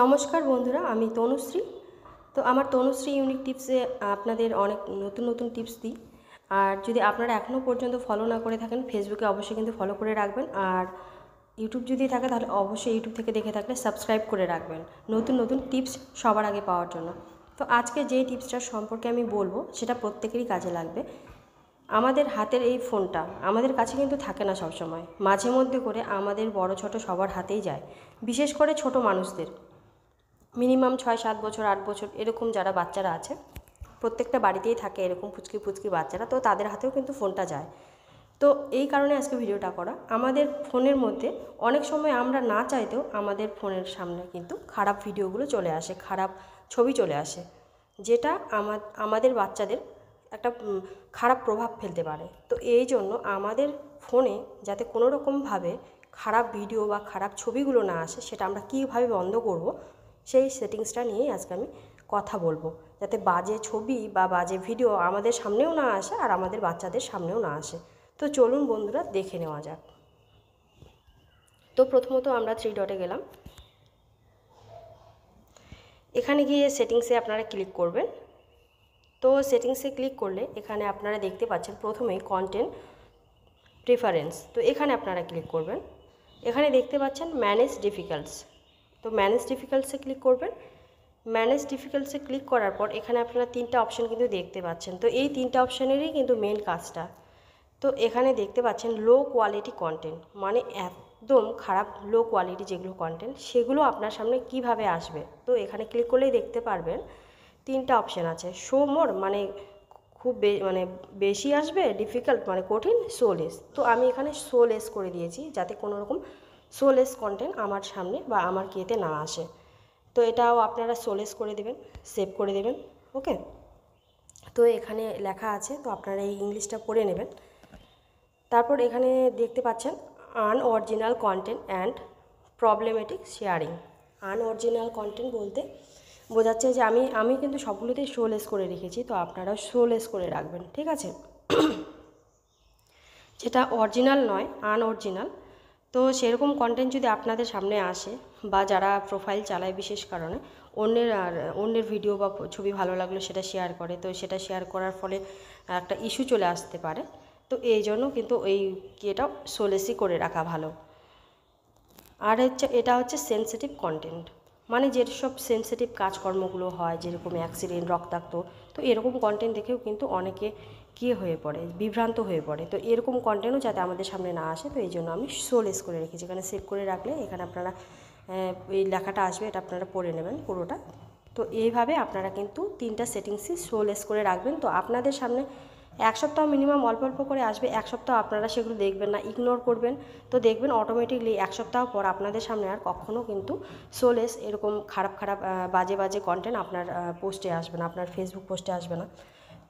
নমস্কার বন্ধুরা, আমি তনুশ্রী। তো আমার তনুশ্রী ইউনিক টিপসে আপনাদের অনেক নতুন নতুন টিপস দিই। আর যদি আপনারা এখনও পর্যন্ত ফলো না করে থাকেন, ফেসবুকে অবশ্যই কিন্তু ফলো করে রাখবেন। আর ইউটিউব যদি থাকে তাহলে অবশ্যই ইউটিউব থেকে দেখে থাকলে সাবস্ক্রাইব করে রাখবেন নতুন নতুন টিপস সবার আগে পাওয়ার জন্য। তো আজকে যে টিপসটার সম্পর্কে আমি বলবো সেটা প্রত্যেকেরই কাজে লাগবে। আমাদের হাতের এই ফোনটা আমাদের কাছে কিন্তু থাকে না সবসময়, মাঝে মধ্যে করে আমাদের বড় ছোট সবার হাতেই যায়, বিশেষ করে ছোট মানুষদের। মিনিমাম 6-7 বছর 8 বছর এরকম যারা বাচ্চারা আছে, প্রত্যেকটা বাড়িতেই থাকে এরকম পুচকি পুচকি বাচ্চারা, তো তাদের হাতেও কিন্তু ফোনটা যায়। তো এই কারণে আজকে ভিডিওটা করা। আমাদের ফোনের মধ্যে অনেক সময় আমরা না চাইতেও আমাদের ফোনের সামনে কিন্তু খারাপ ভিডিওগুলো চলে আসে, খারাপ ছবি চলে আসে, যেটা আমাদের বাচ্চাদের একটা খারাপ প্রভাব ফেলতে পারে। তো এই জন্য আমাদের ফোনে যাতে কোনো রকমভাবে খারাপ ভিডিও বা খারাপ ছবিগুলো না আসে, সেটা আমরা কীভাবে বন্ধ করব সেই সেটিংসটা নিয়েই আজকে আমি কথা বলবো, যাতে বাজে ছবি বা বাজে ভিডিও আমাদের সামনেও না আসে আর আমাদের বাচ্চাদের সামনেও না আসে। তো চলুন বন্ধুরা দেখে নেওয়া যাক। তো প্রথমত আমরা 3 ডটে গেলাম। এখানে গিয়ে সেটিংসে আপনারা ক্লিক করবেন। তো সেটিংসে ক্লিক করলে এখানে আপনারা দেখতে পাচ্ছেন প্রথমেই কন্টেন্ট প্রেফারেন্স। তো এখানে আপনারা ক্লিক করবেন। এখানে দেখতে পাচ্ছেন ম্যানেজ ডিফিকাল্টস। তো ম্যানেজ ডিফিকাল্টসে ক্লিক করবেন। ম্যানেজ ডিফিকাল্টসে ক্লিক করার পর এখানে আপনারা 3টা অপশান কিন্তু দেখতে পাচ্ছেন। তো এই 3টা অপশানেরই কিন্তু মেন কাজটা। তো এখানে দেখতে পাচ্ছেন লো কোয়ালিটি কন্টেন্ট, মানে একদম খারাপ লো কোয়ালিটি যেগুলো কন্টেন্ট সেগুলো আপনার সামনে কিভাবে আসবে। তো এখানে ক্লিক করলেই দেখতে পারবেন 3টা অপশান আছে। শো মোর মানে খুব বেশি আসবে, ডিফিকাল্ট মানে কঠিন, সোলেস। তো আমি এখানে সোলেস করে দিয়েছি যাতে কোনো রকম সোলেস কন্টেন্ট আমার সামনে বা আমার কিয়েতে না আসে। তো এটাও আপনারা সোলেস করে দেবেন, সেভ করে দেবেন। ওকে, তো এখানে লেখা আছে, তো আপনারা এই ইংলিশটা পড়ে নেবেন। তারপর এখানে দেখতে পাচ্ছেন unoriginal content and problematic sharing. Unoriginal content বলতে বোঝাচ্ছে যে আমি কিন্তু সবগুলোতেই শোলেস করে রেখেছি, তো আপনারাও শোলেস করে রাখবেন, ঠিক আছে। যেটা অরিজিনাল নয়, আনঅরিজিনাল, তো সেরকম কন্টেন্ট যদি আপনাদের সামনে আসে বা যারা প্রোফাইল চালায় বিশেষ কারণে অন্যের ভিডিও বা ছবি ভালো লাগলো সেটা শেয়ার করে, তো সেটা শেয়ার করার ফলে একটা ইস্যু চলে আসতে পারে। তো এই জন্য কিন্তু এটা সোলেসই করে রাখা ভালো। আর এটা হচ্ছে সেনসিটিভ কন্টেন্ট, মানে যেসব সেনসিটিভ কাজকর্মগুলো হয়, যেরকম অ্যাক্সিডেন্ট, রক্তাক্ত, তো এরকম কন্টেন্ট দেখেও কিন্তু অনেকে হয়ে পড়ে, বিভ্রান্ত হয়ে পড়ে। তো এরকম কন্টেন্টও যাতে আমাদের সামনে না আসে, তো এই জন্য আমি সোলেস করে রেখেছি। এখানে সেভ করে রাখলে এখানে আপনারা এই লেখাটা আসবে, এটা আপনারা পড়ে নেবেন পুরোটা। তো এইভাবে আপনারা কিন্তু 3টা সেটিংসই সোলেস করে রাখবেন। তো আপনাদের সামনে 1 সপ্তাহ মিনিমাম অল্প অল্প করে আসবে। 1 সপ্তাহ আপনারা সেগুলো দেখবেন না, ইগনোর করবেন। তো দেখবেন অটোমেটিকলি 1 সপ্তাহ পর আপনাদের সামনে আর কখনও কিন্তু সোলেস এরকম খারাপ বাজে বাজে কন্টেন্ট আপনার পোস্টে আসবে না, আপনার ফেসবুক পোস্টে আসবে না।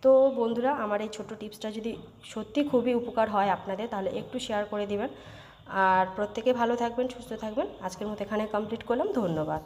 তো বন্ধুরা, আমার এই ছোট্ট টিপসটা যদি সত্যি খুবই উপকার হয় আপনাদের, তাহলে একটু শেয়ার করে দিবেন। আর প্রত্যেকে ভালো থাকবেন, সুস্থ থাকবেন। আজকের মতো এখানে কমপ্লিট করলাম। ধন্যবাদ।